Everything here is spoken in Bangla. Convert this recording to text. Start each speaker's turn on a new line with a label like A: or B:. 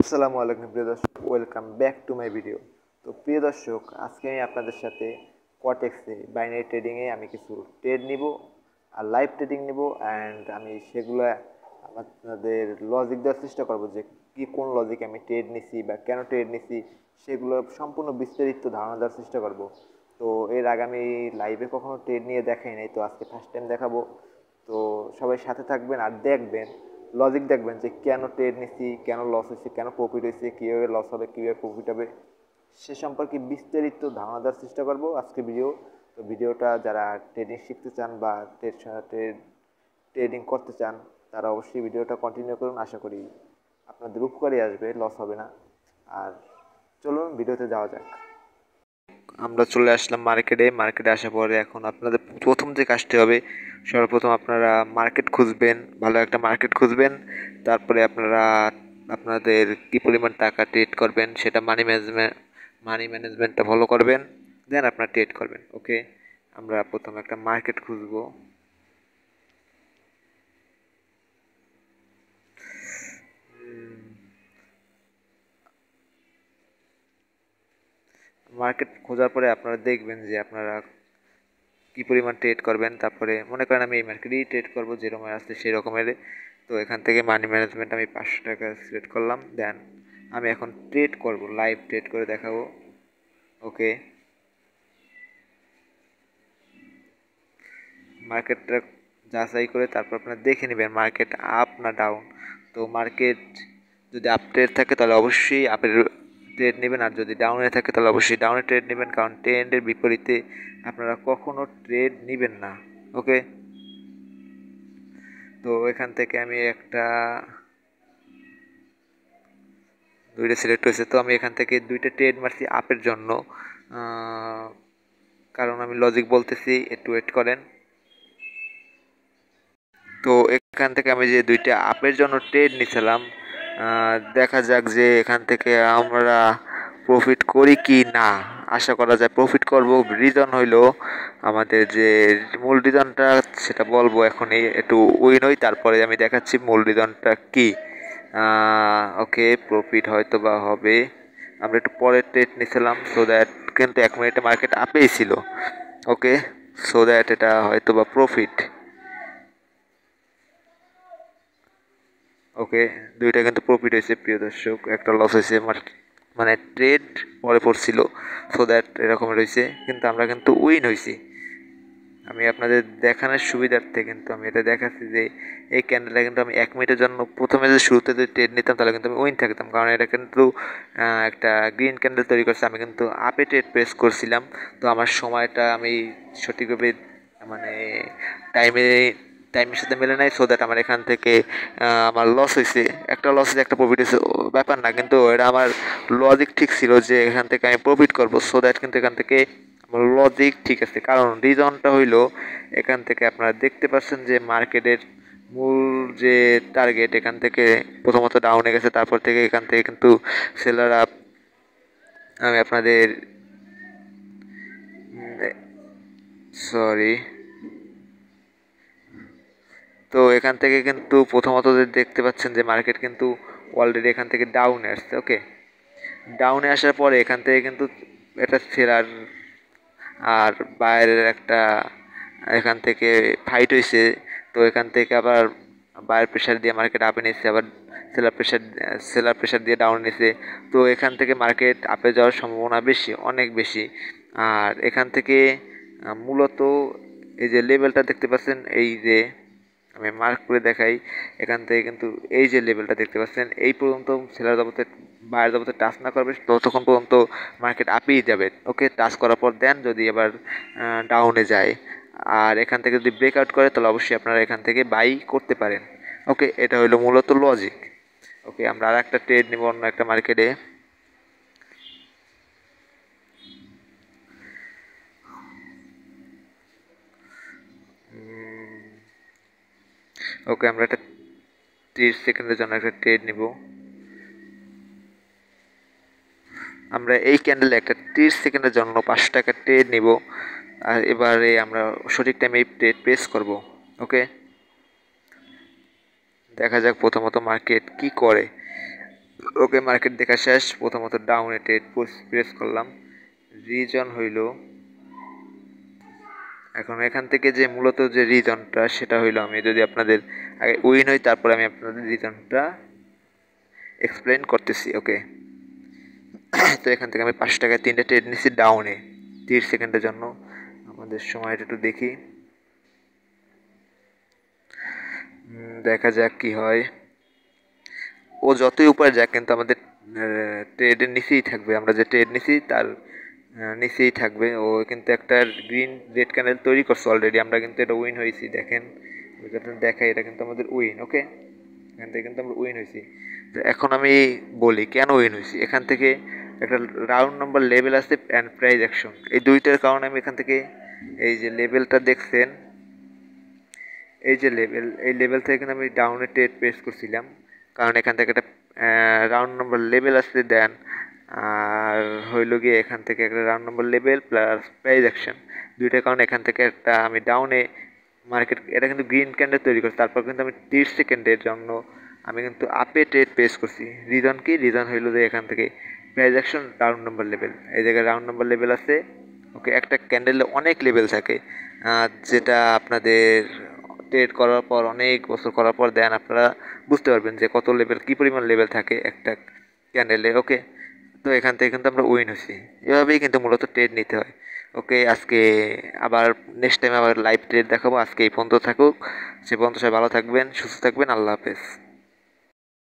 A: আসসালামু আলাইকুম প্রিয় দর্শক, welcome back to my video. তো প্রিয় দর্শক, আজকে আমি আপনাদের সাথে কটেক্সে বাইনারি ট্রেডিংয়ে আমি কিছু ট্রেড নিব আর লাইভ ট্রেডিং নিব, অ্যান্ড আমি সেগুলো আপনাদের লজিক দেওয়ার চেষ্টা করব যে কোন লজিকে আমি ট্রেড নিছি বা কেন ট্রেড নিছি, সেগুলো সম্পূর্ণ বিস্তারিত ধারণা দেওয়ার চেষ্টা করব। তো এর আগে আমি লাইভে কখনো ট্রেড নিয়ে দেখাই নাই, তো আজকে ফার্স্ট টাইম দেখাবো। তো সবাই সাথে থাকবেন আর দেখবেন, লজিক দেখবেন যে কেন ট্রেড নিচ্ছি, কেন লস হয়েছে, কেন প্রফিট হয়েছে, কীভাবে লস হবে, কীভাবে প্রফিট হবে, সে সম্পর্কে বিস্তারিত ধারণা দেওয়ার চেষ্টা করবো আজকে ভিডিও। তো ভিডিওটা যারা ট্রেডিং শিখতে চান বা ট্রেডিং করতে চান, তারা অবশ্যই ভিডিওটা কন্টিনিউ করুন। আশা করি আপনাদের উপকারই আসবে, লস হবে না। আর চলুন ভিডিওতে যাওয়া যাক। আমরা চলে আসলাম মার্কেটে আসার পরে এখন আপনাদের প্রথম যে কাজটি হবে, সর্বপ্রথম আপনারা মার্কেট খুঁজবেন, ভালো একটা মার্কেট খুঁজবেন। তারপরে আপনারা আপনাদের কী পরিমাণ টাকা ট্রেড করবেন সেটা মানি ম্যানেজমেন্টটা ফলো করবেন, দেন আপনারা ট্রেড করবেন। ওকে, আমরা প্রথম একটা মার্কেট খুঁজবো। মার্কেট খোঁজার পরে আপনারা দেখবেন যে আপনারা কী পরিমাণ ট্রেড করবেন। তারপরে মনে করেন আমি এই মার্কেটেই ট্রেড করবো, যেরকম আসছে সেই রকমের। তো এখান থেকে মানি ম্যানেজমেন্ট আমি 500 টাকা সিলেক্ট করলাম, দেন আমি এখন ট্রেড করব, লাইভ ট্রেড করে দেখাবো। ওকে, মার্কেটটা যাচাই করে তারপর আপনারা দেখে নেবেন মার্কেট আপ না ডাউন। তো মার্কেট যদি আপ ট্রেড থাকে তাহলে অবশ্যই আপের ট্রেড নেবেন, আর যদি ডাউনে থাকে তাহলে অবশ্যই ডাউনে ট্রেড নেবেন, কারণ ট্রেন্ডের বিপরীতে আপনারা কখনো ট্রেড নেবেন না। ওকে, তো এখান থেকে আমি দুইটা সিলেক্ট হয়েছে, তো আমি এখান থেকে দুইটা ট্রেড মারছি আপের জন্য, কারণ আমি লজিক বলতেছি, একটু ওয়েট করেন। তো এখান থেকে আমি যে দুইটা আপের জন্য ট্রেড নিছিলাম, দেখা যাক যে এখান থেকে আমরা প্রফিট করি কি না। আশা করা যায় প্রফিট করব। রিজন হইলো আমাদের যে মূল রিজনটা সেটা বলবো এখনই, একটু উইন হই তারপরে আমি দেখাচ্ছি মূল রিজনটা কি। ওকে, প্রফিট হয়তো বা হবে। আমরা একটু পরে ট্রেড নিছিলাম, সো দ্যাট কিন্তু 1 মিনিটে মার্কেট আপেই ছিল। ওকে, সো দ্যাট এটা হয়তো বা প্রফিট। ওকে, দুইটা কিন্তু প্রফিট হয়েছে প্রিয় দর্শক, একটা লস হয়েছে, মানে ট্রেড পরে পড়ছিল, সো দ্যাট এরকম রয়েছে, কিন্তু আমরা কিন্তু উইন হয়েছি। আমি আপনাদের দেখানোর সুবিধার্থে কিন্তু আমি এটা দেখাচ্ছি যে এই ক্যান্ডেলটা কিন্তু আমি 1 মিনিটের জন্য প্রথমে যে শুরুতে যদি ট্রেড নিতাম তাহলে কিন্তু আমি উইন থাকতাম, কারণ এটা কিন্তু একটা গ্রিন ক্যান্ডেল তৈরি করছে। আমি কিন্তু আপে ট্রেড প্রেস করছিলাম, তো আমার সময়টা আমি সঠিকভাবে মানে টাইমে টাইমের সাথে মেলে নাই, সো দ্যাট আমার এখান থেকে আমার লস হয়েছে। একটা লস হয়েছে, একটা প্রফিট হয়েছে, ব্যাপার না, কিন্তু এটা আমার লজিক ঠিক ছিল যে এখান থেকে আমি প্রফিট করবো, সো দ্যাট কিন্তু এখান থেকে আমার লজিক ঠিক আছে। কারণ রিজনটা হইলো এখান থেকে আপনারা দেখতে পাচ্ছেন যে মার্কেটের মূল যে টার্গেট এখান থেকে প্রথমত ডাউনে গেছে, তারপর থেকে এখান থেকে কিন্তু সেলার আপ। আমি আপনাদের সরি, তো এখান থেকে কিন্তু প্রথমত দেখতে পাচ্ছেন যে মার্কেট কিন্তু অলরেডি এখান থেকে ডাউনে আসছে। ওকে, ডাউনে আসার পরে এখান থেকে কিন্তু এটা সেলার আর বাইরের একটা এখান থেকে ফাইট হয়েছে। তো এখান থেকে আবার বাইরের প্রেশার দিয়ে মার্কেট আপে নিচ্ছে, আবার সেলার প্রেশার দিয়ে ডাউন নিচ্ছে। তো এখান থেকে মার্কেট আপে যাওয়ার সম্ভাবনা বেশি, অনেক বেশি। আর এখান থেকে মূলত এই যে লেভেলটা দেখতে পাচ্ছেন, এই যে আমি মার্ক করে দেখাই, এখান থেকে কিন্তু এই যে লেভেলটা দেখতে পাচ্ছেন, এই পর্যন্ত সেলার যাবতে বাইরের যাবতে টাচ না করবে ততক্ষণ পর্যন্ত মার্কেট আপেই যাবে। ওকে, টাচ করার পর দেন যদি এবার ডাউনে যায় আর এখান থেকে যদি ব্রেকআউট করে তাহলে অবশ্যই আপনারা এখান থেকে বাই করতে পারেন। ওকে, এটা হলো মূলত লজিক। ওকে, আমরা আর একটা ট্রেড নিব অন্য একটা মার্কেটে। ওকে, আমরা একটা 30 সেকেন্ডের জন্য একটা ট্রেড নিব। আমরা এই ক্যান্ডেলে একটা 30 সেকেন্ডের জন্য 500 টাকা ট্রেড নিব, আর এবারে আমরা সঠিক টাইমে এই ট্রেড প্রেস করব। ওকে, দেখা যাক প্রথমত মার্কেট কি করে। ওকে, মার্কেট দেখা শেষ। প্রথমত ডাউনে ট্রেড প্রেস করলাম, রিজন হইল এখন এখান থেকে যে মূলত যে রিজনটা সেটা হইলো, আমি যদি আপনাদের আগে উইন হই তারপর আমি আপনাদের রিজনটা এক্সপ্লেন করতেছি। ওকে, তো এখান থেকে আমি 5 টাকায় 3টে ট্রেড নিছি ডাউনে 30 সেকেন্ডের জন্য। আমাদের সময়টা একটু দেখি, দেখা যাক কি হয়। ও যতই উপরে যাক কিন্তু আমাদের ট্রেডের নিচেই থাকবে, আমরা যে ট্রেড নিছি তার নিচেই থাকবে। ও কিন্তু একটা গ্রিন রেড ক্যান্ডেল তৈরি করছে অলরেডি, আমরা কিন্তু এটা উইন হয়েছি। দেখেন যেটা দেখাই, এটা কিন্তু আমাদের উইন। ওকে, এখান থেকে কিন্তু আমরা উইন হয়েছি। তো এখন আমি বলি কেন উইন হয়েছি। এখান থেকে একটা রাউন্ড নাম্বার লেভেল আছে অ্যান্ড প্রাইস অ্যাকশন, এই দুইটার কারণে আমি এখান থেকে এই যে লেভেলটা দেখছেন, এই যে লেভেল, এই লেভেল থেকে কিন্তু আমি ডাউনে ট্রেড প্রেস করছিলাম, কারণ এখান থেকে একটা রাউন্ড নাম্বার লেভেল আসতে দেন। আর হইল গিয়ে এখান থেকে একটা round number level plus price action, দুইটার কারণে এখান থেকে একটা আমি ডাউনে মার্কেট, এটা কিন্তু গ্রিন ক্যান্ডেল তৈরি করছি। তারপর কিন্তু আমি 30 সেকেন্ডের জন্য আমি কিন্তু আপে ট্রেড প্রেস করছি। রিজন কি? রিজন হইল যে এখান থেকে price action round number level, এই জায়গায় রাউন্ড নাম্বার লেভেল আছে। ওকে, একটা ক্যান্ডেলে অনেক লেভেল থাকে, যেটা আপনাদের ট্রেড করার পর অনেক বছর করার পর দেন আপনারা বুঝতে পারবেন যে কত লেভেল, কী পরিমাণ লেভেল থাকে একটা ক্যান্ডেলে। ওকে, তো এখান থেকে কিন্তু আমরা উইন হয়েছি। এভাবেই কিন্তু মূলত ট্রেড নিতে হয়। ওকে, আজকে আবার নেক্সট টাইম আবার লাইভ ট্রেড দেখাবো। আজকে এই পর্যন্ত থাকুক, সে পর্যন্ত সবাই ভালো থাকবেন, সুস্থ থাকবেন। আল্লাহ হাফেজ।